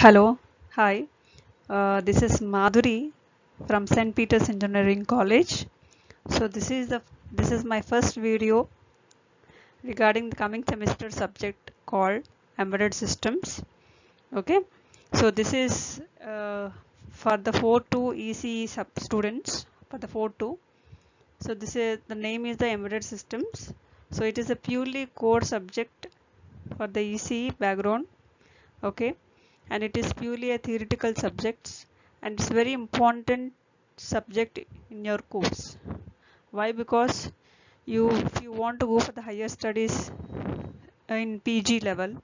Hello, hi. This is Madhuri from St. Peter's Engineering College. So this is my first video regarding the coming semester subject called Embedded Systems. Okay, so this is for the 4-2 ECE sub students for the 4-2. So this is the name is the Embedded Systems. So it is a purely core subject for the ECE background. Okay, and it is purely a theoretical subjects, and it's very important subject in your course. Why? Because if you want to go for the higher studies in PG level,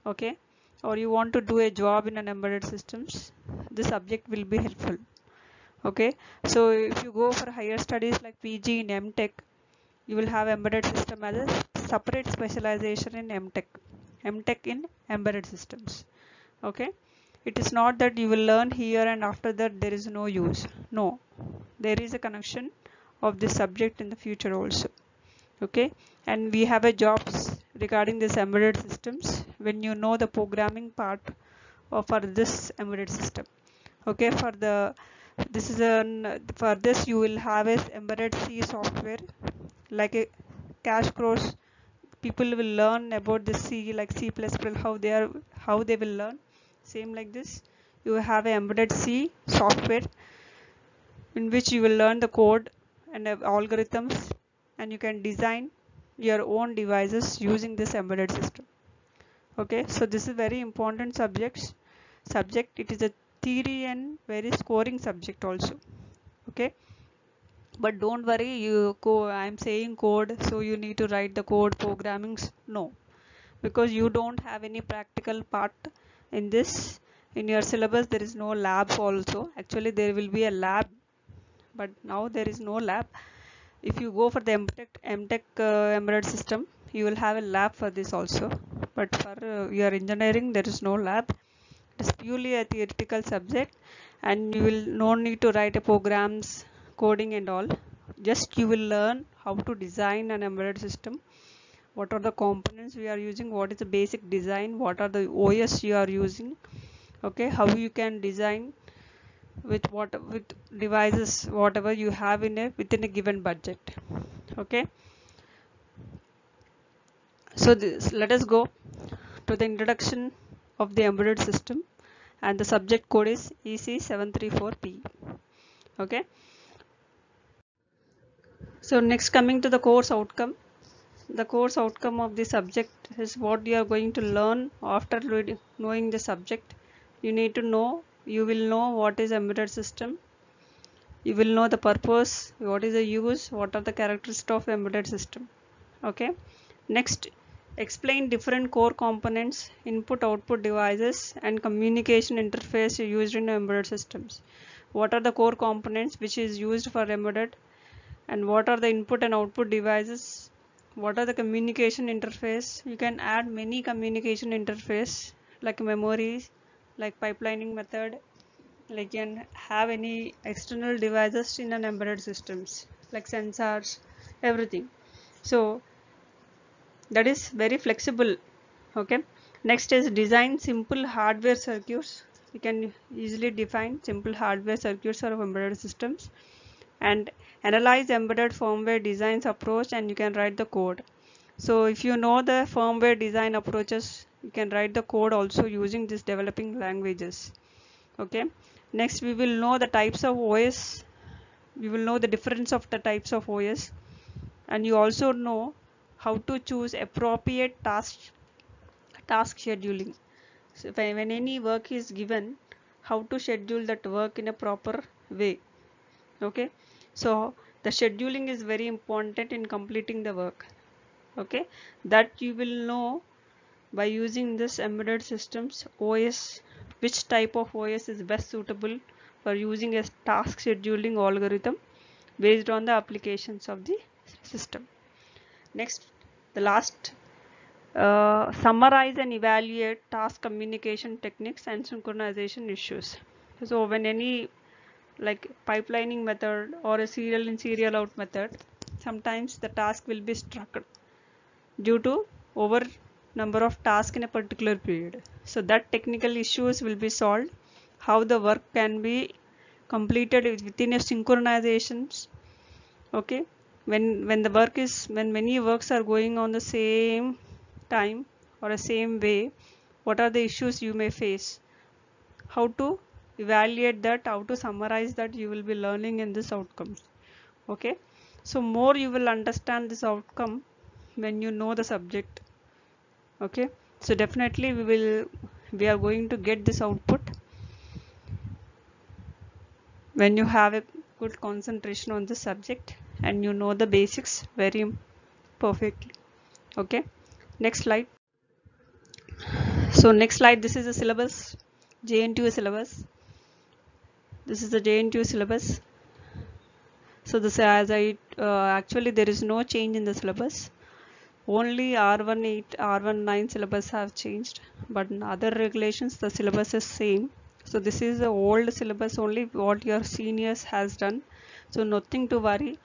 okay, or you want to do a job in an embedded systems, this subject will be helpful. Okay, so if you go for higher studies like PG in MTech, you will have embedded system as a separate specialization in MTech in embedded systems. Okay, it is not that you will learn here and after that there is no use. No, there is a connection of this subject in the future also. Okay, and we have a jobs regarding this embedded systems when you know the programming part of for this embedded system. Okay, this is for this you will have a embedded C software like a cash course. People will learn about the C like C++, how they will learn. Same like this, you have an embedded C software in which you will learn the code and algorithms, and you can design your own devices using this embedded system. Okay, so this is very important subject. It is a theory and very scoring subject also. Okay, but don't worry, I'm saying code, so you need to write the code programmings. No, because you don't have any practical part in this. In your syllabus there is no lab also. Actually there will be a lab, but now there is no lab. If you go for the MTech embedded system, you will have a lab for this also, but for your engineering there is no lab. It is purely a theoretical subject, and you will no need to write a programs, coding and all. Just you will learn how to design an embedded system, what are the components we are using, what is the basic design, what are the OS you are using. Okay, how you can design with devices whatever you have within a given budget. Okay, so let us go to the introduction of the embedded system, and the subject code is EC734P. Okay, so next coming to the course outcome. The course outcome of the subject is what you are going to learn after knowing the subject. You need to know, you will know what is embedded system. You will know the purpose, what is the use, what are the characteristics of embedded system. Okay. Next, explain different core components, input output devices and communication interface used in embedded systems. What are the core components which is used for embedded, and what are the input and output devices, what are the communication interface. You can add many communication interface like memory, like pipelining method, like you can have any external devices in an embedded systems like sensors, everything. So that is very flexible. Okay, next is design simple hardware circuits. You can easily define simple hardware circuits for embedded systems, and analyze embedded firmware designs approach, and you can write the code. So if you know the firmware design approaches, you can write the code also using these developing languages. Okay, next we will know the types of OS. We will know the difference of the types of OS, and you also know how to choose appropriate task scheduling. So when any work is given, how to schedule that work in a proper way. Okay, so the scheduling is very important in completing the work. Okay, that you will know by using this embedded systems OS, which type of OS is best suitable for using a task scheduling algorithm based on the applications of the system. Next, the last, summarize and evaluate task communication techniques and synchronization issues. So when any like pipelining method or a serial in serial out method, sometimes the task will be struck due to over number of tasks in a particular period. So that technical issues will be solved. How the work can be completed within a synchronizations. Okay, when many works are going on the same time or the same way, what are the issues you may face? How to evaluate that? How to summarize that? You will be learning in this outcomes. Okay, so more you will understand this outcome when you know the subject. Okay, so definitely we are going to get this output when you have a good concentration on the subject and you know the basics very perfectly. Okay, next slide. So next slide, this is the syllabus, JNTU syllabus. This is the JNTU syllabus. So this, as I actually there is no change in the syllabus. Only R18, R19 syllabus have changed, but in other regulations the syllabus is same. So this is the old syllabus only, what your seniors has done. So nothing to worry.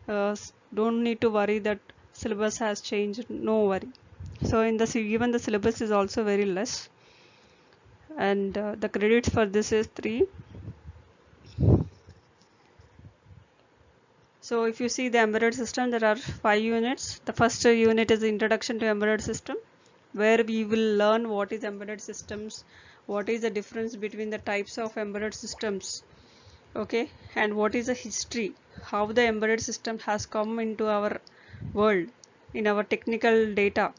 Don't need to worry that syllabus has changed. No worry. So in the even the syllabus is also very less, and the credits for this is 3. So if you see the embedded system, there are 5 units. The first unit is the introduction to embedded system, where we will learn what is embedded systems, what is the difference between the types of embedded systems, okay, and what is the history, how the embedded system has come into our world in our technical data,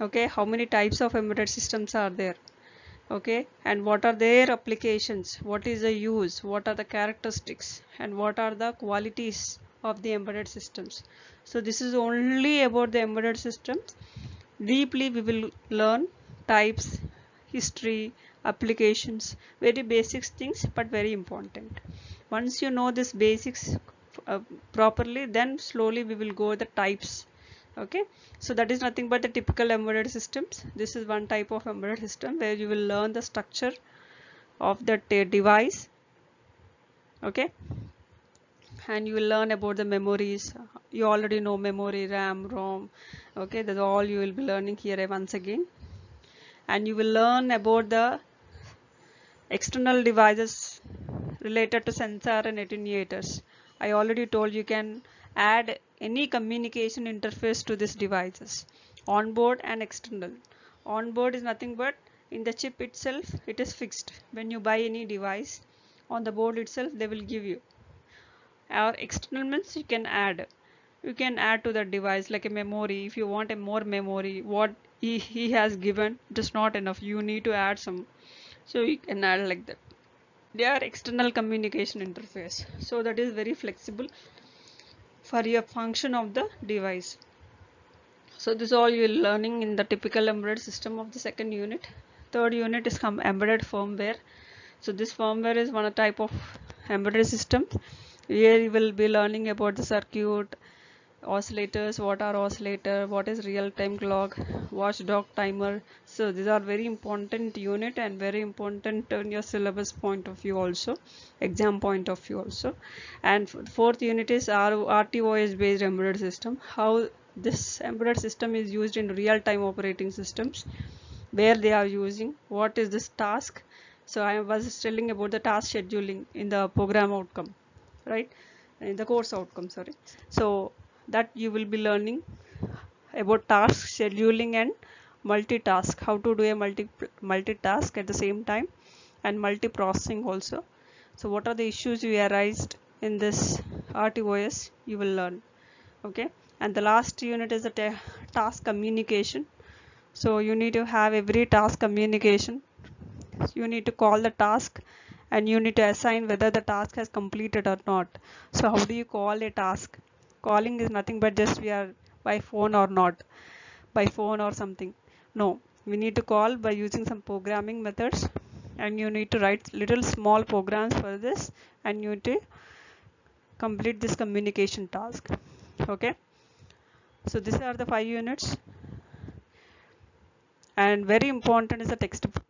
okay, how many types of embedded systems are there, okay, and what are their applications, what is the use, what are the characteristics, and what are the qualities of the embedded systems. So this is only about the embedded systems. Deeply we will learn types, history, applications, very basic things, but very important. Once you know this basics properly, then slowly we will go the types. Okay, so that is nothing but the typical embedded systems. This is one type of embedded system where you will learn the structure of that device. Okay, and you will learn about the memories. You already know memory, RAM, ROM. Okay, that's all you will be learning here once again. And you will learn about the external devices related to sensor and attenuators. I already told you can add any communication interface to these devices, onboard and external. Onboard is nothing but in the chip itself, it is fixed. When you buy any device, on the board itself they will give you. Or external means you can add to the device like a memory. If you want a more memory, what he has given, it is not enough, you need to add some, so you can add like that. They are external communication interface, so that is very flexible for your function of the device. So this is all you are learning in the typical embedded system of the second unit. Third unit is embedded firmware. So this firmware is one type of embedded system. Here you will be learning about the circuit, oscillators, what are oscillator, what is real-time clock, watchdog timer. So these are very important unit and very important in your syllabus point of view also, exam point of view also. And fourth unit is RTOS based embedded system, how this embedded system is used in real-time operating systems, where they are using, what is this task. So I was telling about the task scheduling in the program outcome, right, in the course outcome, sorry. So that you will be learning about task scheduling and multitask, how to do a multitask at the same time, and multiprocessing also. So what are the issues you arised in this RTOS, you will learn. Okay, and the last unit is the task communication. So you need to have every task communication. You need to call the task and you need to assign whether the task has completed or not. So how do you call a task? Calling is nothing but just we are by phone or not, by phone or something. No, we need to call by using some programming methods, and you need to write little small programs for this, and you need to complete this communication task. Okay, so these are the 5 units, and very important is the textbook.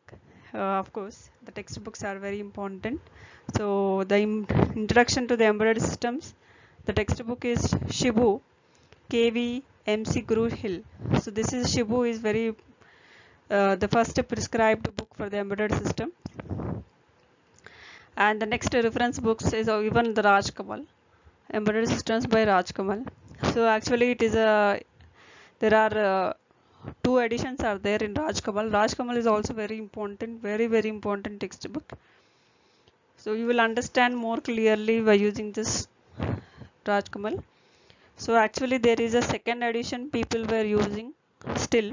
Of course the textbooks are very important. So the introduction to the embedded systems, the textbook is Shibu KV MC Guru Hill. So this is Shibu is very the first prescribed book for the embedded system, and the next reference books is even the Raj Kamal, Embedded Systems by Raj Kamal. So actually it is a, there are two editions are there in Raj Kamal. Raj Kamal is also very important, very important textbook. So you will understand more clearly by using this Raj Kamal. So actually there is a second edition people were using still,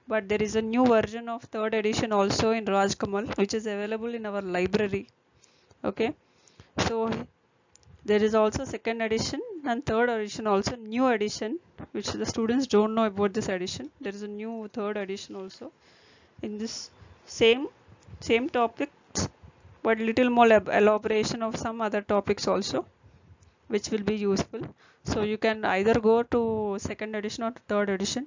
but there is a new version of third edition also in Raj Kamal, which is available in our library. Okay, so there is also second edition and third edition also, new edition, which the students don't know about this edition. There is a new third edition also in this same topics, but little more elaboration of some other topics also, which will be useful. So you can either go to second edition or third edition.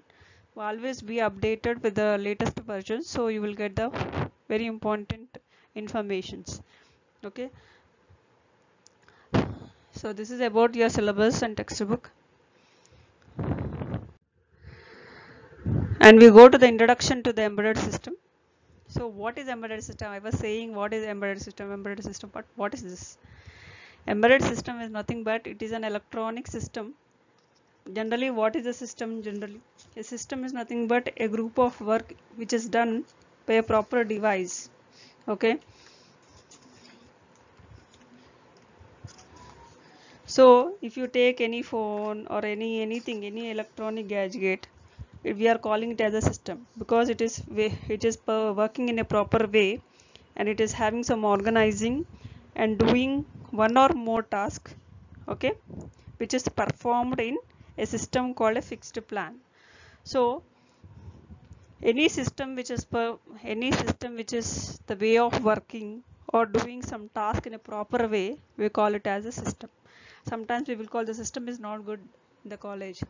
Always be updated with the latest version, so you will get the very important informations. Okay, so this is about your syllabus and textbook, and we go to the introduction to the embedded system. So what is embedded system? I was saying what is embedded system, but what is this? Embedded system is nothing but it is an electronic system. Generally, what is a system? Generally, a system is nothing but a group of work which is done by a proper device. Okay, so if you take any phone or any electronic gadget, we are calling it as a system because it is working in a proper way, and it is having some organizing and doing one or more task, okay, which is performed in a system called a fixed plan. So any system which is the way of working or doing some task in a proper way, we call it as a system. Sometimes we will call the system is not good in the college,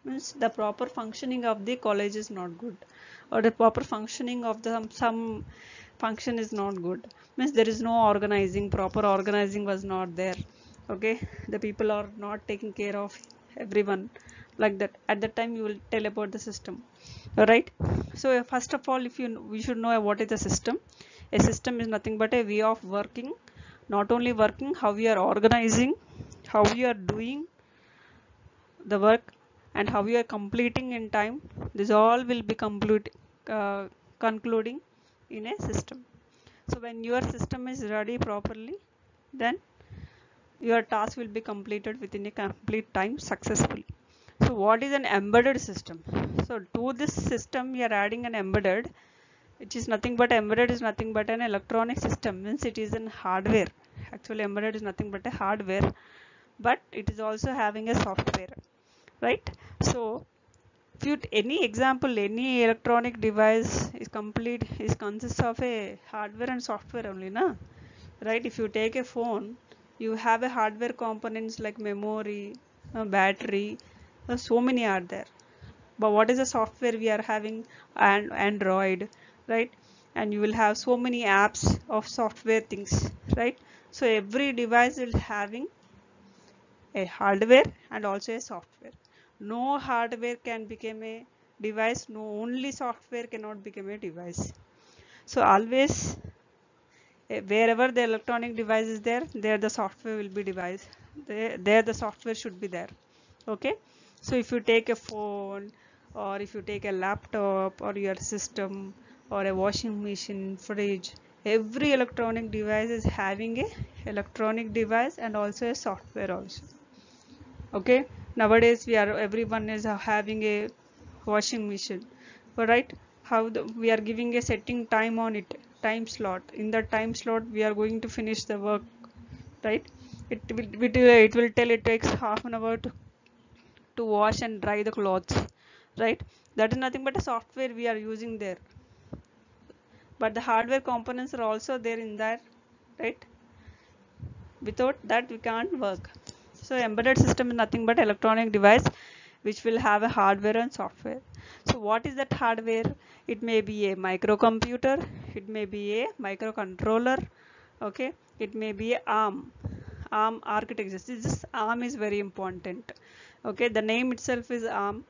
means the proper functioning of the college is not good, or the proper functioning of the some function is not good, means there is no organizing, proper organizing was not there. Okay, the people are not taking care of everyone, like that. At that time you will tell about the system. All right, so first of all, we should know what is a system. A system is nothing but a way of working. Not only working, how we are organizing, how we are doing the work, and how we are completing in time. This all will be concluding in a system. So when your system is ready properly, then your task will be completed within a complete time successfully. So what is an embedded system? So to this system we are adding an embedded, which is nothing but embedded is nothing but an electronic system, means it is an hardware. Actually embedded is nothing but a hardware, but it is also having a software, right? So if you any example, any electronic device is consists of a hardware and software only, na, right? If you take a phone, you have a hardware components like memory, battery, so many are there. But what is the software we are having? And Android, right? And you will have so many apps of software things, right? So every device is having a hardware and also a software. No hardware can become a device, no only software cannot become a device. So always wherever the electronic device is there, there the software will be device, there the software should be there. Okay, so if you take a phone, or if you take a laptop or your system or a washing machine, fridge, every electronic device is having a electronic device and also a software also. Okay, nowadays everyone is having a washing machine, right? We are giving a setting time on it, time slot. In that time slot we are going to finish the work, right? It will tell it takes half an hour to wash and dry the clothes, right? That is nothing but a software we are using there, but the hardware components are also there in that, right? Without that we can't work. So embedded system is nothing but electronic device which will have a hardware and software. So what is that hardware? It may be a microcomputer, it may be a microcontroller, okay, it may be a ARM architecture. This ARM is very important. Okay, the name itself is ARM,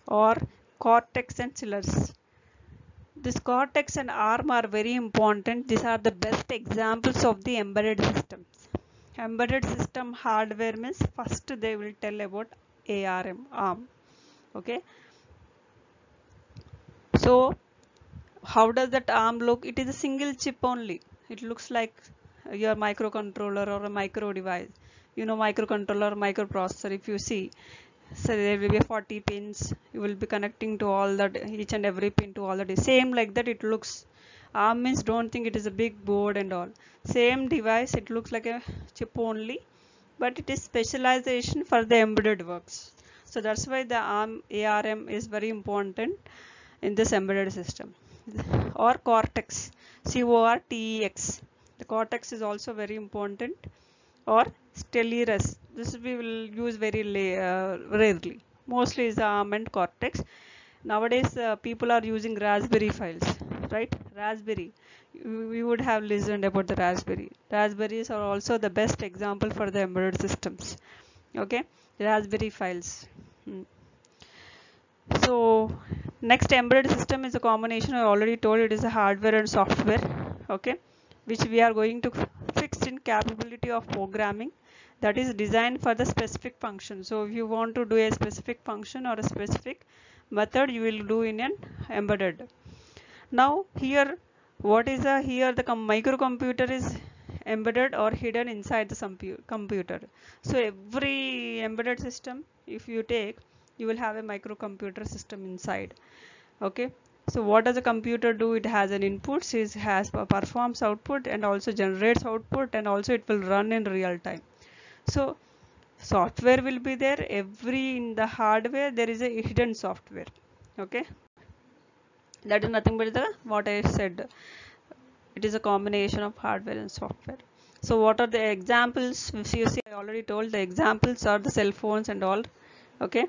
or Cortex and Cellars. This Cortex and ARM are very important. These are the best examples of the embedded systems. Embedded system hardware means first they will tell about ARM. Okay. So how does that ARM look? It is a single chip only. It looks like your microcontroller or a micro device. You know, microcontroller, microprocessor. If you see, so there will be 40 pins. You will be connecting to all that, each and every pin to all that. Same like that it looks. ARM means don't think it is a big board and all. Same device. It looks like a chip only, but it is specialization for the embedded works. So that's why the ARM is very important in this embedded system. Or Cortex, CORTEX. The Cortex is also very important. Or Stellaris. This we will use very rarely. Mostly is ARM and Cortex. Nowadays people are using Raspberry files, right? Raspberry. We would have listened about the Raspberry. Raspberries are also the best example for the embedded systems. Okay, Raspberry files. So next embedded system is a combination. I already told it is a hardware and software. Okay, which we are going to fix in capability of programming, that is designed for the specific function. So if you want to do a specific function or a specific method, you will do in an embedded. Now here, what is here the microcomputer is embedded or hidden inside the computer. So every embedded system, if you take, you will have a microcomputer system inside. Okay, so what does a computer do? It has an input, it has performs output and also generates output, and also it will run in real time. So software will be there. In the hardware there is a hidden software. Okay, that is nothing but what I said. It is a combination of hardware and software. So what are the examples? If you see, I already told the examples are the cell phones and all. Okay.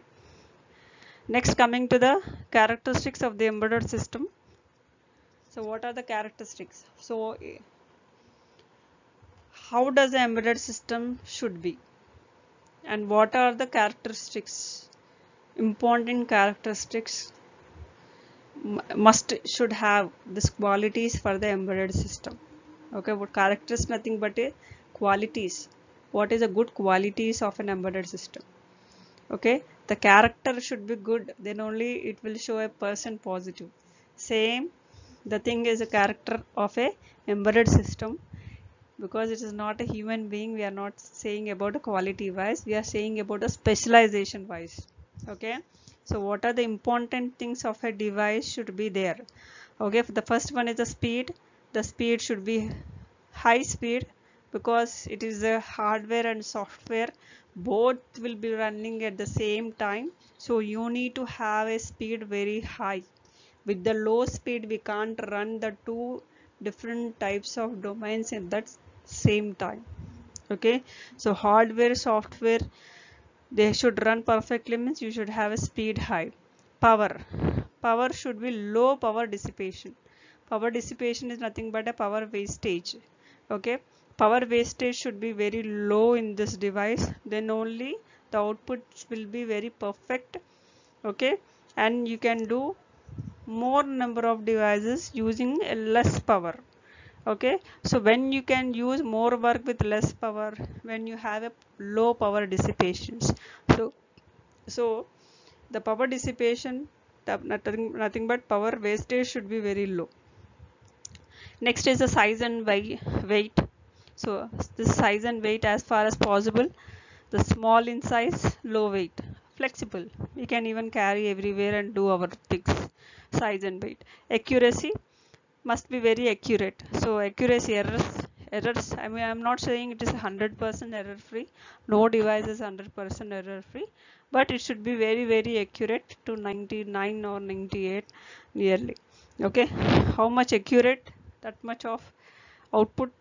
Next, coming to the characteristics of the embedded system. So what are the characteristics? So how does the embedded system should be? And what are the characteristics? Important characteristics should have these qualities for the embedded system. Okay, what characters? Nothing but a qualities. What is the good qualities of an embedded system? Okay, the character should be good, then only it will show a person positive. Same, the thing is a character of a embedded system, because it is not a human being. We are not saying about a quality wise, we are saying about a specialization wise. Okay, so what are the important things of a device should be there? Okay, the first one is the speed. The speed should be high speed, because it is a hardware and software, both will be running at the same time. So you need to have a speed very high. With the low speed we can't run the two different types of domains in that same time. Okay, so hardware, software, they should run perfectly, means you should have a speed high. Power should be low power dissipation. Power dissipation is nothing but a power wastage. Okay, power wastage should be very low in this device, then only the outputs will be very perfect. Okay, and you can do more number of devices using less power. Okay, so when you can use more work with less power, when you have a low power dissipations. So the power dissipation, nothing but power wastage should be very low. Next is the size and weight. So this size and weight, as far as possible, the small in size, low weight, flexible, we can even carry everywhere and do our things. Size and weight. Accuracy must be very accurate. So accuracy, errors, I mean, I'm not saying it is 100% error free. No device is 100% error free, but it should be very accurate to 99 or 98 nearly. Okay, how much accurate, that much of output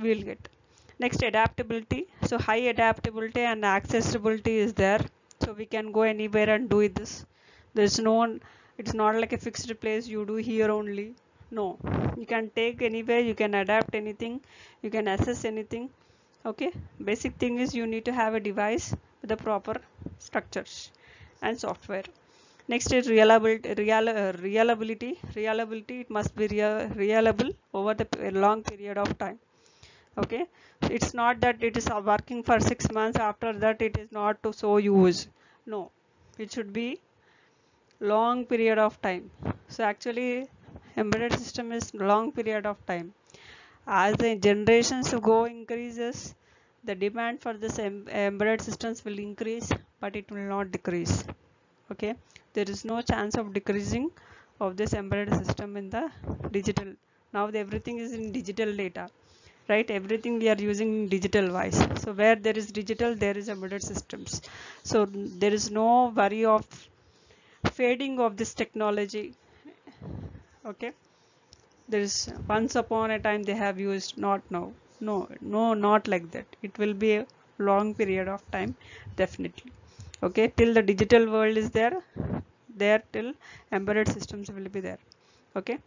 we will get. Next, adaptability. So high adaptability and accessibility is there, so we can go anywhere and do this. There's no one, it's not like a fixed place you do here only. No, you can take anywhere, you can adapt anything, you can assess anything. Okay, basic thing is you need to have a device with the proper structures and software. Next is reliability. It must be reliable over the long period of time. Okay, it's not that it is working for 6 months, after that it is not to so use. No, it should be long period of time. So actually embedded system is long period of time. As the generations go increases, the demand for this embedded systems will increase, but it will not decrease. Okay, there is no chance of decreasing of this embedded system in the digital. Now everything is in digital data, right? Everything we are using digital wise. So where there is digital, there is embedded systems. So there is no worry of fading of this technology. Okay, there is once upon a time they have used, not now. No, not like that. It will be a long period of time, definitely. Okay, till the digital world is there till embedded systems will be there. Okay.